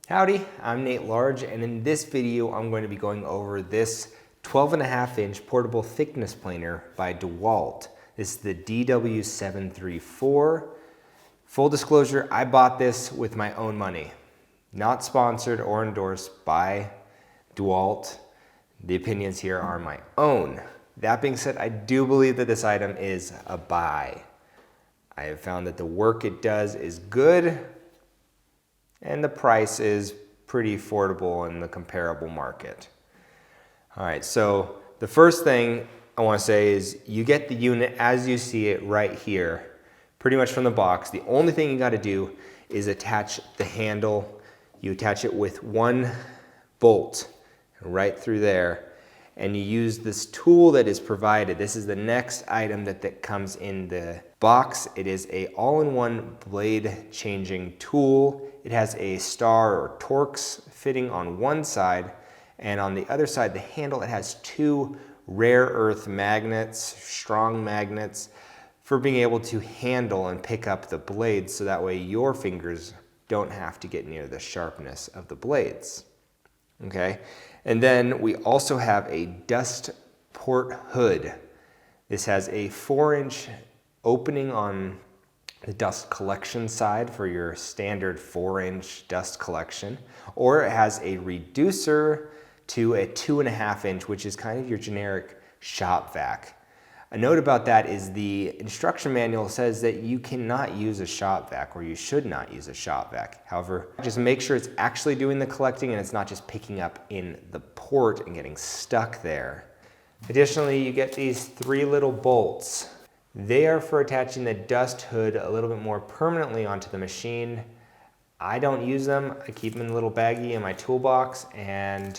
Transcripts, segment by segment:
Howdy, I'm Nate Large, and in this video I'm going to be going over this 12.5-inch portable thickness planer by DEWALT. This is the DW734. Full disclosure, I bought this with my own money. Not sponsored or endorsed by DEWALT. The opinions here are my own. That being said, I do believe that this item is a buy. I have found that the work it does is good, and the price is pretty affordable in the comparable market. All right, so the first thing I want to say is you get the unit as you see it right here, pretty much from the box. The only thing you got to do is attach the handle. You attach it with one bolt right through there, and you use this tool that is provided. This is the next item that comes in the box. It is a all-in-one blade changing tool. It has a star or Torx fitting on one side, and on the other side, the handle, it has two rare earth magnets, strong magnets, for being able to handle and pick up the blades so that way your fingers don't have to get near the sharpness of the blades. Okay, and then we also have a dust port hood. This has a 4-inch opening on the dust collection side for your standard 4-inch dust collection, or it has a reducer to a 2.5-inch, which is kind of your generic shop vac. A note about that is the instruction manual says that you cannot use a shop vac, or you should not use a shop vac. However, just make sure it's actually doing the collecting and it's not just picking up in the port and getting stuck there. Additionally, you get these 3 little bolts. They are for attaching the dust hood a little bit more permanently onto the machine. I don't use them. I keep them in a little baggie in my toolbox, and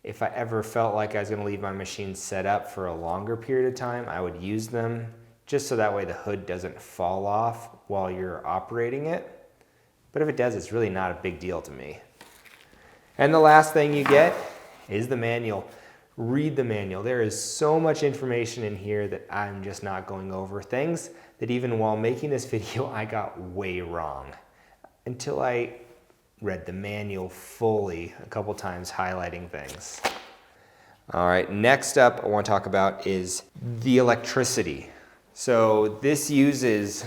if I ever felt like I was going to leave my machine set up for a longer period of time, I would use them just so that way the hood doesn't fall off while you're operating it. But if it does, it's really not a big deal to me. And the last thing you get is the manual. Read the manual. There is so much information in here that I'm just not going over. Things that even while making this video, I got way wrong until I read the manual fully a couple times, highlighting things. All right, next up I want to talk about is the electricity. So this uses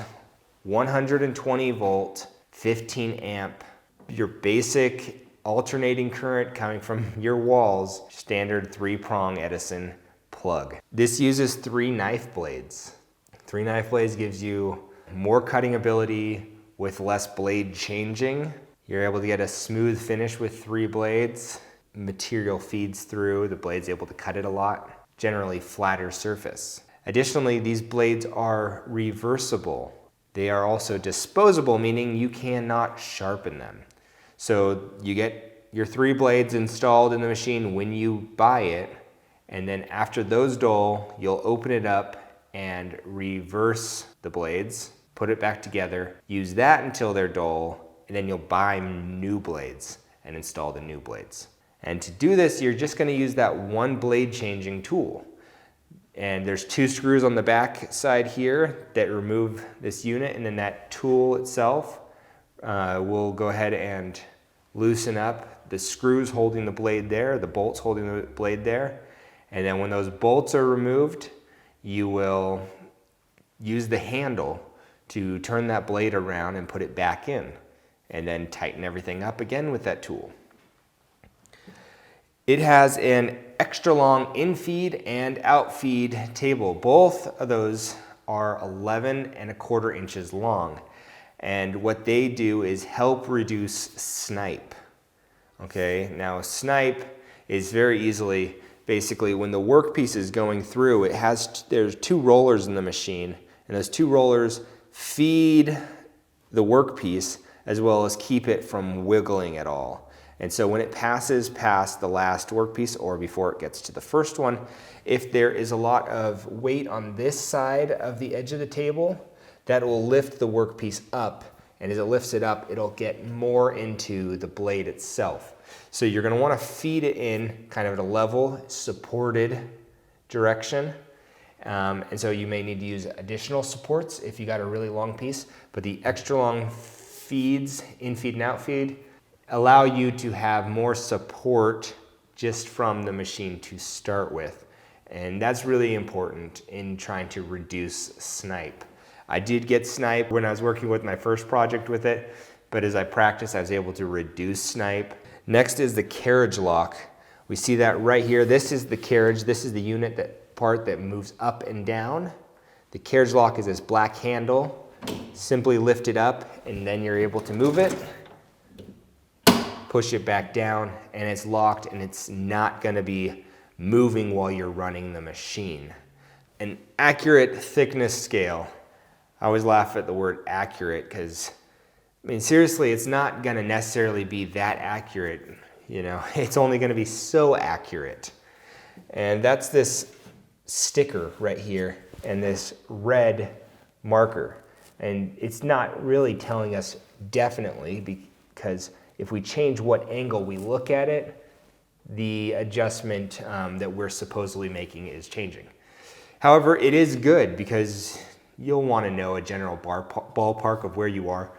120 volt, 15 amp, your basic alternating current coming from your walls, standard 3-prong Edison plug. This uses 3 knife blades. 3 knife blades gives you more cutting ability with less blade changing. You're able to get a smooth finish with 3 blades. Material feeds through, the blade's able to cut it a lot. Generally flatter surface. Additionally, these blades are reversible. They are also disposable, meaning you cannot sharpen them. So you get your 3 blades installed in the machine when you buy it, and then after those dull, you'll open it up and reverse the blades, put it back together, use that until they're dull, and then you'll buy new blades and install the new blades. And to do this, you're just going to use that one blade changing tool. And there's 2 screws on the back side here that remove this unit, and then that tool itself will go ahead and loosen up the screws holding the blade there, the bolts holding the blade there. And then when those bolts are removed, you will use the handle to turn that blade around and put it back in, and then tighten everything up again with that tool. It has an extra long infeed and outfeed table. Both of those are 11.25 inches long. And what they do is help reduce snipe. Okay, now snipe is very easily, basically when the workpiece is going through, there's 2 rollers in the machine, and those 2 rollers feed the workpiece as well as keep it from wiggling at all. And so when it passes past the last workpiece, or before it gets to the first one, if there is a lot of weight on this side of the edge of the table, that will lift the workpiece up, and as it lifts it up, it'll get more into the blade itself. So you're going to want to feed it in kind of at a level, supported direction. And so you may need to use additional supports if you got a really long piece, but the extra long feeds, infeed and outfeed, allow you to have more support just from the machine to start with. And that's really important in trying to reduce snipe. I did get snipe when I was working with my first project with it, but as I practiced, I was able to reduce snipe. Next is the carriage lock. We see that right here. This is the carriage. This is the unit part that moves up and down. The carriage lock is this black handle. Simply lift it up and then you're able to move it. Push it back down and it's locked and it's not going to be moving while you're running the machine. An accurate thickness scale. I always laugh at the word accurate because, I mean, seriously, it's not going to necessarily be that accurate. You know, it's only going to be so accurate. And that's this sticker right here and this red marker. And it's not really telling us definitely, because if we change what angle we look at it, the adjustment that we're supposedly making is changing. However, it is good because you'll want to know a general ballpark of where you are.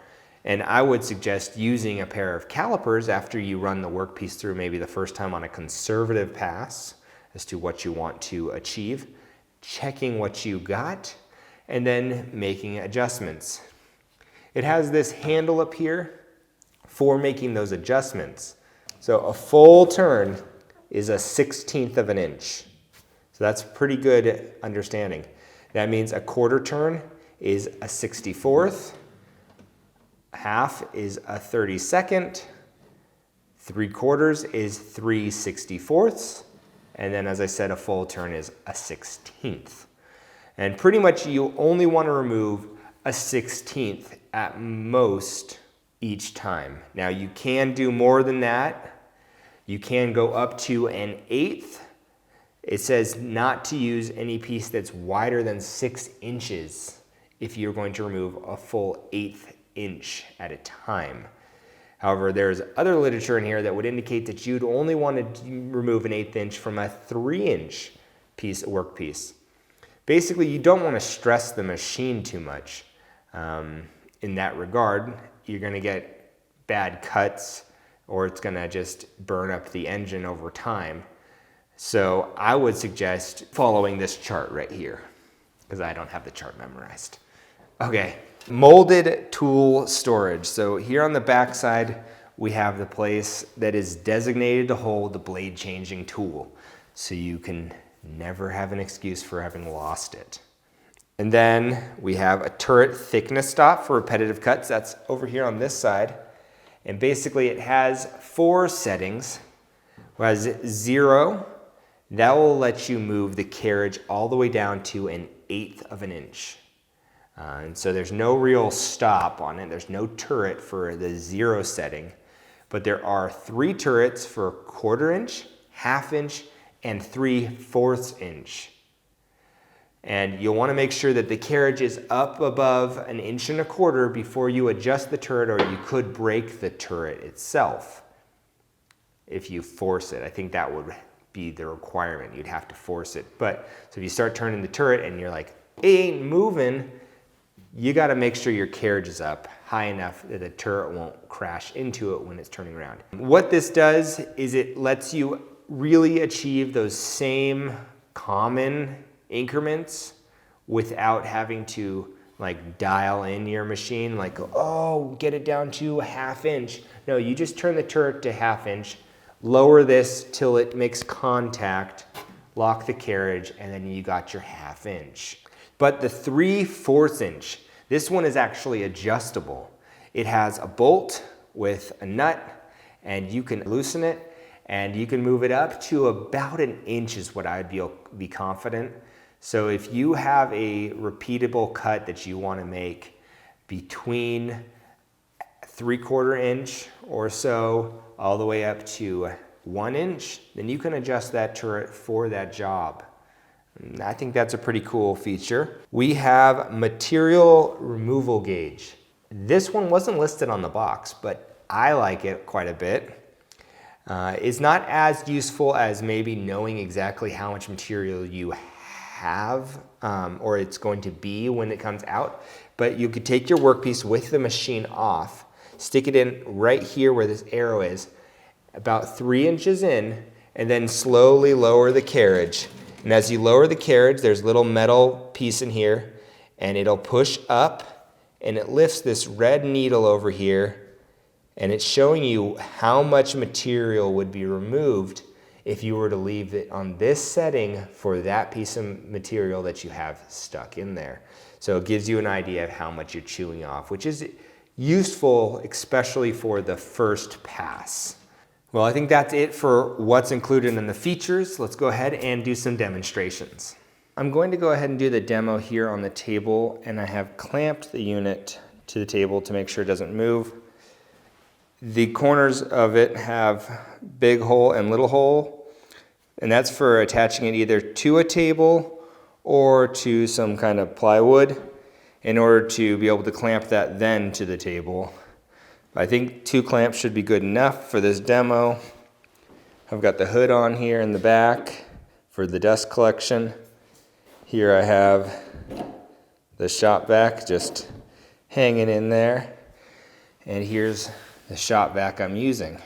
And I would suggest using a pair of calipers after you run the workpiece through maybe the first time on a conservative pass as to what you want to achieve, checking what you got, and then making adjustments. It has this handle up here for making those adjustments. So a full turn is a 1/16 of an inch. So that's pretty good understanding. That means a quarter turn is a 64th, half is a 32nd, 3/4 is 3/64ths, and then as I said, a full turn is a 1/16. And pretty much you only want to remove a 1/16 at most each time. Now you can do more than that. You can go up to an 1/8. It says not to use any piece that's wider than 6 inches if you're going to remove a full 1/8 inch at a time. However, there's other literature in here that would indicate that you'd only want to remove an 1/8 inch from a 3-inch workpiece. Basically, you don't want to stress the machine too much. In that regard, you're going to get bad cuts or it's going to just burn up the engine over time. So I would suggest following this chart right here because I don't have the chart memorized. Okay, molded tool storage. So here on the back side, we have the place that is designated to hold the blade changing tool. So you can never have an excuse for having lost it. And then we have a turret thickness stop for repetitive cuts. That's over here on this side. And basically it has 4 settings. It has 0. That will let you move the carriage all the way down to an 1/8 of an inch. And so there's no real stop on it. There's no turret for the 0 setting. But there are 3 turrets for 1/4 inch, 1/2 inch, and 3/4 inch. And you'll want to make sure that the carriage is up above an 1.25 inches before you adjust the turret, or you could break the turret itself if you force it. I think that would be the requirement. You'd have to force it. But so if you start turning the turret and you're like, it ain't moving, you got to make sure your carriage is up high enough that the turret won't crash into it when it's turning around. What this does is it lets you really achieve those same common increments without having to like dial in your machine, like, oh, get it down to a 1/2 inch. No, you just turn the turret to 1/2 inch, lower this till it makes contact, lock the carriage, and then you got your 1/2 inch. But the 3/4 inch, this one is actually adjustable. It has a bolt with a nut and you can loosen it and you can move it up to about an inch is what I'd be confident. So if you have a repeatable cut that you want to make between 3/4 inch or so all the way up to 1 inch, then you can adjust that turret for that job. And I think that's a pretty cool feature. We have material removal gauge. This one wasn't listed on the box, but I like it quite a bit. It's not as useful as maybe knowing exactly how much material you have or it's going to be when it comes out, but you could take your workpiece with the machine off, stick it in right here where this arrow is, about 3 inches in, and then slowly lower the carriage. And as you lower the carriage, there's a little metal piece in here, and it'll push up, and it lifts this red needle over here, and it's showing you how much material would be removed if you were to leave it on this setting for that piece of material that you have stuck in there. So it gives you an idea of how much you're chewing off, which is useful, especially for the first pass. Well, I think that's it for what's included in the features. Let's go ahead and do some demonstrations. I'm going to go ahead and do the demo here on the table, and I have clamped the unit to the table to make sure it doesn't move. The corners of it have big hole and little hole, and that's for attaching it either to a table or to some kind of plywood in order to be able to clamp that then to the table. I think 2 clamps should be good enough for this demo. I've got the hood on here in the back for the dust collection. Here I have the shop vac just hanging in there, and here's the shop vac I'm using.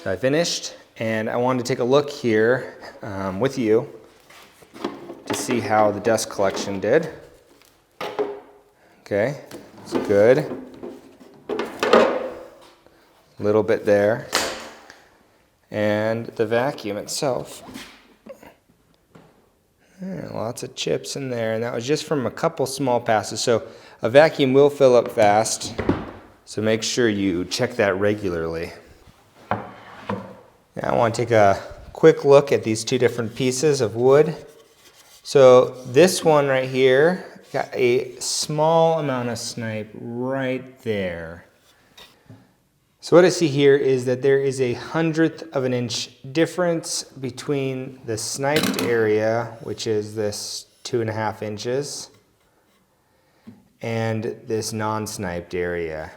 So I finished, and I wanted to take a look here with you to see how the dust collection did. Okay, it's good. A little bit there. And the vacuum itself. Lots of chips in there, and that was just from a couple small passes. So a vacuum will fill up fast, so make sure you check that regularly. Now I want to take a quick look at these 2 different pieces of wood. So this one right here got a small amount of snipe right there. So what I see here is that there is a 1/100th of an inch difference between the sniped area, which is this 2.5 inches, and this non-sniped area,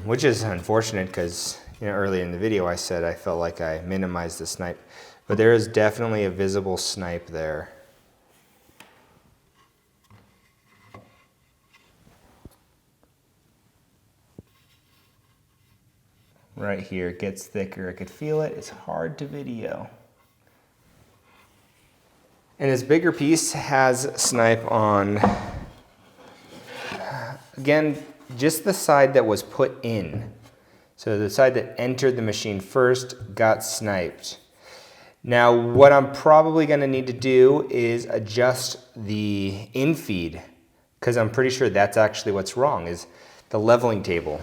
which is unfortunate because earlier in the video I said I felt like I minimized the snipe, but there is definitely a visible snipe there. Right here, it gets thicker. I could feel it. It's hard to video. And this bigger piece has Snipe on, again, just the side that was put in. So the side that entered the machine first got sniped. Now what I'm probably gonna need to do is adjust the infeed, because I'm pretty sure that's actually what's wrong, is the leveling table.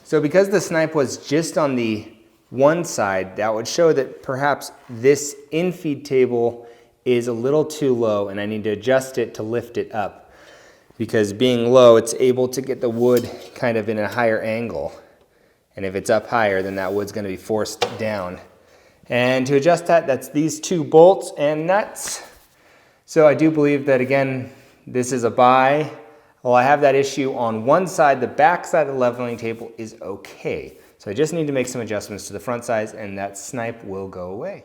So because the snipe was just on the one side, that would show that perhaps this infeed table is a little too low and I need to adjust it to lift it up. Because being low, it's able to get the wood kind of in a higher angle. And if it's up higher, then that wood's gonna be forced down. And to adjust that, that's these two bolts and nuts. So I do believe that, again, this is a buy. Well, I have that issue on one side. The back side of the leveling table is okay. So I just need to make some adjustments to the front sides and that snipe will go away.